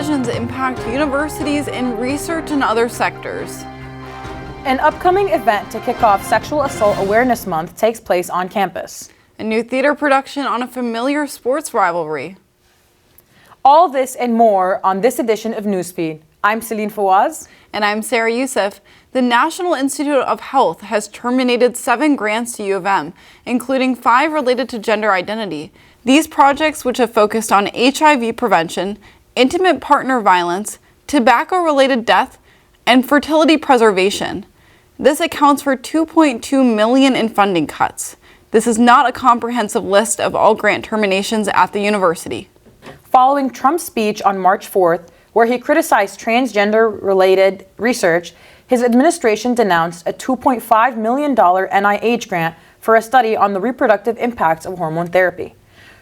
decisions impact universities in research and other sectors. An upcoming event to kick off Sexual Assault Awareness Month takes place on campus. A new theater production on a familiar sports rivalry. All this and more on this edition of Newsfeed. I'm Celine Fawaz. And I'm Sarah Youssef. The National Institute of Health has terminated 7 grants to U of M, including 5 related to gender identity. These projects, which have focused on HIV prevention, intimate partner violence, tobacco-related death, and fertility preservation. This accounts for $2.2 million in funding cuts. This is not a comprehensive list of all grant terminations at the university. Following Trump's speech on March 4th, where he criticized transgender-related research, his administration denounced a $2.5 million NIH grant for a study on the reproductive impacts of hormone therapy.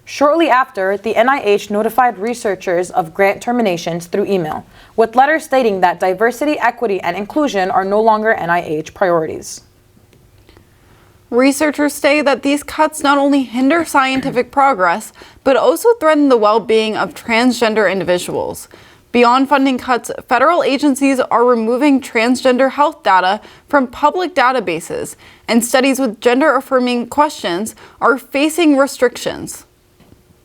Shortly after, the NIH notified researchers of grant terminations through email, with letters stating that diversity, equity, and inclusion are no longer NIH priorities. Researchers say that these cuts not only hinder scientific progress, but also threaten the well-being of transgender individuals. Beyond funding cuts, federal agencies are removing transgender health data from public databases, and studies with gender-affirming questions are facing restrictions.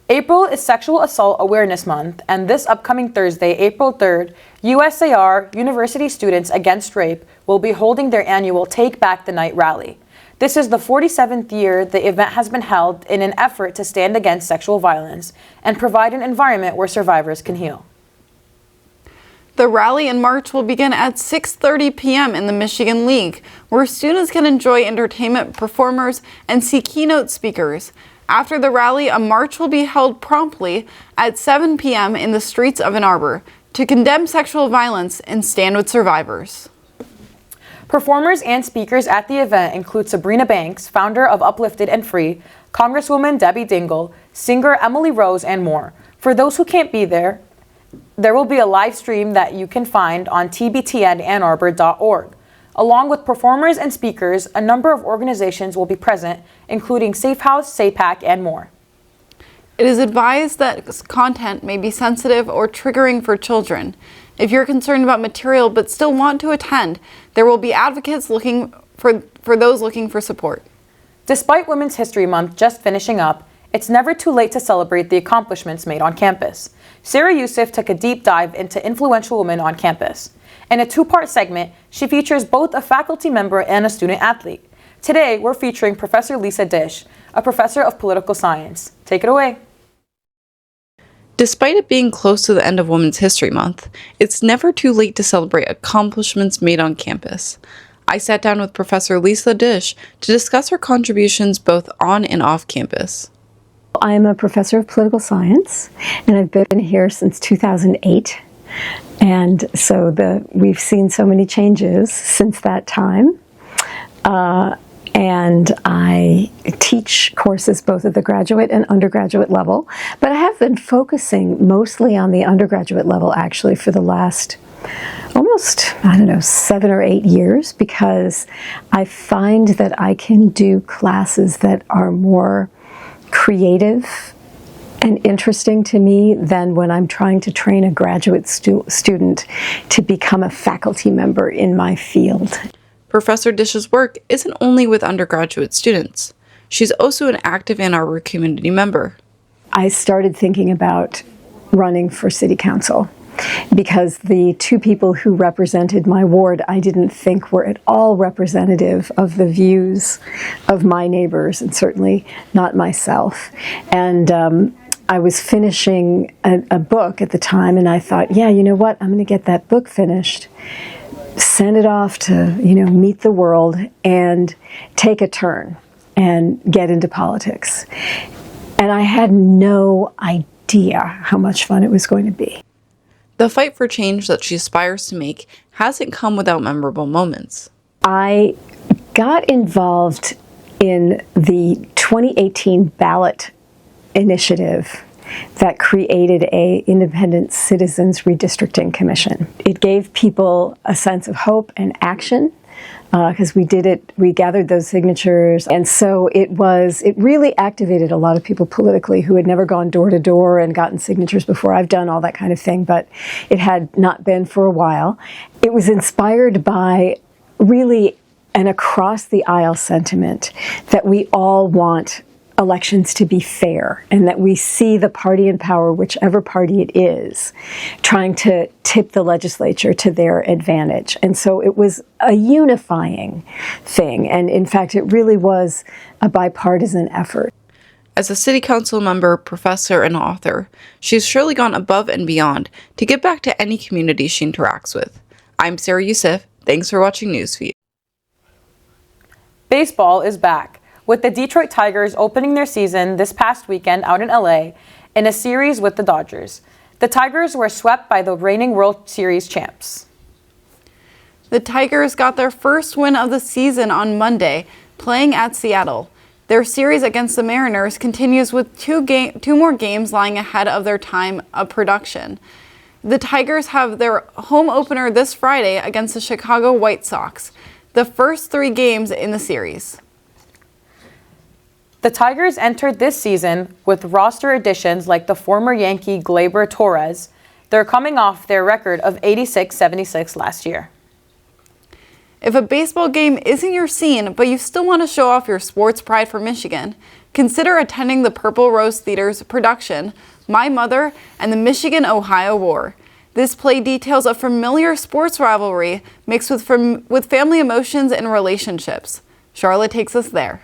April is Sexual Assault Awareness Month, and this upcoming Thursday, April 3rd, USAR, University Students Against Rape, will be holding their annual Take Back the Night rally. This is the 47th year the event has been held in an effort to stand against sexual violence and provide an environment where survivors can heal. The rally and march will begin at 6:30 p.m. in the Michigan League, where students can enjoy entertainment, performers, and see keynote speakers. After the rally, a march will be held promptly at 7 p.m. in the streets of Ann Arbor to condemn sexual violence and stand with survivors. Performers and speakers at the event include Sabrina Banks, founder of Uplifted and Free, Congresswoman Debbie Dingell, singer Emily Rose, and more. For those who can't be there, there will be a live stream that you can find on tbtnannarbor.org. Along with performers and speakers, a number of organizations will be present, including Safe House, SAPAC, and more. It is advised that content may be sensitive or triggering for children. If you're concerned about material but still want to attend, there will be advocates looking for those looking for support. Despite Women's History Month just finishing up, it's never too late to celebrate the accomplishments made on campus. Sarah Youssef took a deep dive into influential women on campus. In a 2-part segment, she features both a faculty member and a student athlete. Today, we're featuring Professor Lisa Dish, a professor of political science. Take it away. Despite it being close to the end of Women's History Month, it's never too late to celebrate accomplishments made on campus. I sat down with Professor Lisa Dish to discuss her contributions both on and off campus. I'm a professor of political science, and I've been here since 2008. And so we've seen so many changes since that time. And I teach courses both at the graduate and undergraduate level. But I have been focusing mostly on the undergraduate level, actually, for the last almost, 7 or 8 years, because I find that I can do classes that are more creative and interesting to me than when I'm trying to train a graduate student to become a faculty member in my field. Professor Dish's work isn't only with undergraduate students. She's also an active Ann Arbor community member. I started thinking about running for city council because the 2 people who represented my ward I didn't think were at all representative of the views of my neighbors, and certainly not myself. And I was finishing a book at the time, and I thought, yeah, you know what, I'm going to get that book finished, send it off to, meet the world, and take a turn and get into politics. And I had no idea how much fun it was going to be. The fight for change that she aspires to make hasn't come without memorable moments. I got involved in the 2018 ballot initiative that created an independent citizens redistricting commission. It gave people a sense of hope and action because we gathered those signatures. And so it really activated a lot of people politically who had never gone door to door and gotten signatures before. I've done all that kind of thing, but it had not been for a while. It was inspired by really an across the aisle sentiment that we all want elections to be fair, and that we see the party in power, whichever party it is, trying to tip the legislature to their advantage. And so it was a unifying thing. And in fact, it really was a bipartisan effort. As a city council member, professor, and author, she's surely gone above and beyond to give back to any community she interacts with. I'm Sarah Youssef. Thanks for watching Newsfeed. Baseball is back, with the Detroit Tigers opening their season this past weekend out in LA in a series with the Dodgers. The Tigers were swept by the reigning World Series champs. The Tigers got their first win of the season on Monday, playing at Seattle. Their series against the Mariners continues with two more games lying ahead of their time of production. The Tigers have their home opener this Friday against the Chicago White Sox, the first 3 games in the series. The Tigers entered this season with roster additions like the former Yankee Gleyber Torres. They're coming off their record of 86-76 last year. If a baseball game isn't your scene, but you still want to show off your sports pride for Michigan, consider attending the Purple Rose Theater's production, My Mother and the Michigan-Ohio War. This play details a familiar sports rivalry mixed with family emotions and relationships. Charlotte takes us there.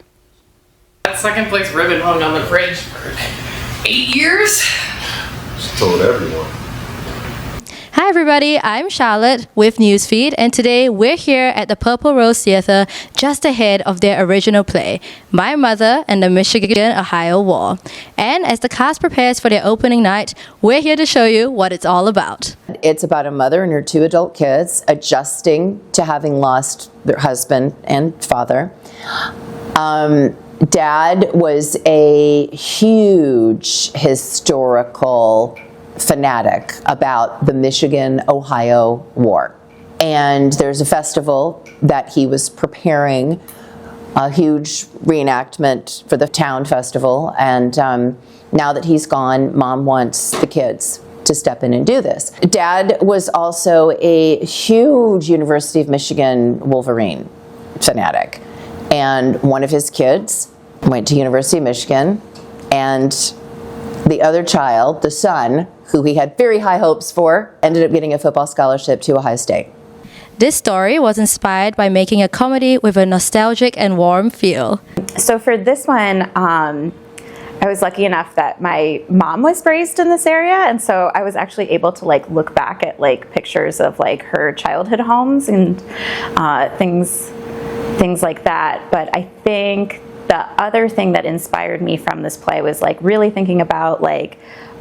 That second place ribbon hung on the fridge for 8 years. Just told everyone. Hi everybody, I'm Charlotte with Newsfeed, and today we're here at the Purple Rose Theater just ahead of their original play, My Mother and the Michigan-Ohio War. And as the cast prepares for their opening night, we're here to show you what it's all about. It's about a mother and her 2 adult kids adjusting to having lost their husband and father. Dad was a huge historical fanatic about the Michigan-Ohio War. And there's a festival that he was preparing, a huge reenactment for the town festival. And now that he's gone, Mom wants the kids to step in and do this. Dad was also a huge University of Michigan Wolverine fanatic. And one of his kids went to University of Michigan, and the other child, the son, who he had very high hopes for, ended up getting a football scholarship to Ohio State. This story was inspired by making a comedy with a nostalgic and warm feel. So for this one, I was lucky enough that my mom was raised in this area, and so I was actually able to look back at pictures of her childhood homes and things like that. But I think the other thing that inspired me from this play was really thinking about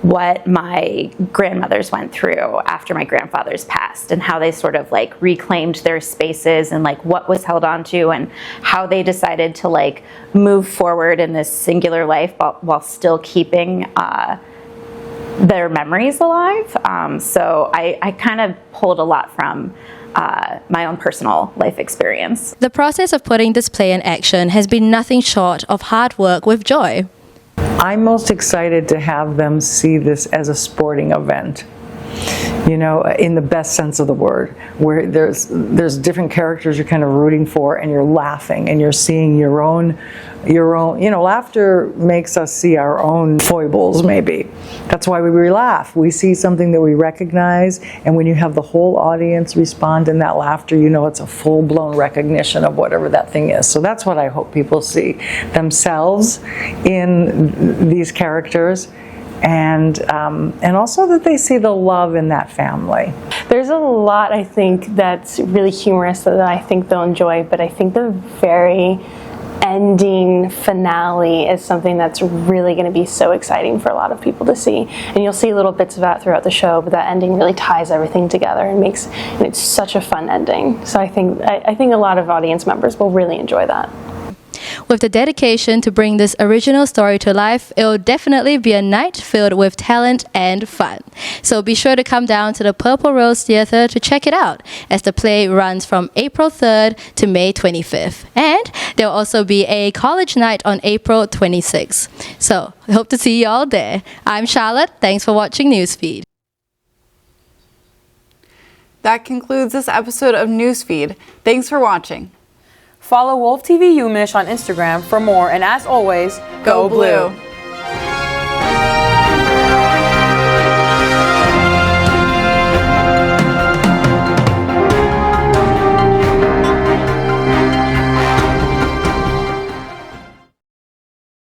what my grandmothers went through after my grandfathers passed, and how they sort of reclaimed their spaces, and what was held on to, and how they decided to move forward in this singular life while still keeping their memories alive. So I kind of pulled a lot from my own personal life experience. The process of putting this play in action has been nothing short of hard work with joy. I'm most excited to have them see this as a sporting event, in the best sense of the word, where there's different characters you're kind of rooting for, and you're laughing, and you're seeing your own, laughter makes us see our own foibles, maybe. That's why we laugh. We see something that we recognize, and when you have the whole audience respond in that laughter, it's a full-blown recognition of whatever that thing is. So that's what I hope people see themselves in these characters, and also that they see the love in that family. There's a lot, I think, that's really humorous that I think they'll enjoy, but I think the very ending finale is something that's really going to be so exciting for a lot of people to see. And you'll see little bits of that throughout the show, but that ending really ties everything together and it's such a fun ending. So I think a lot of audience members will really enjoy that. With the dedication to bring this original story to life, it will definitely be a night filled with talent and fun. So be sure to come down to the Purple Rose Theatre to check it out, as the play runs from April 3rd to May 25th. And there will also be a college night on April 26th. So I hope to see you all there. I'm Charlotte. Thanks for watching Newsfeed. That concludes this episode of Newsfeed. Thanks for watching. Follow Wolf TV UMich on Instagram for more, and as always, Go Blue.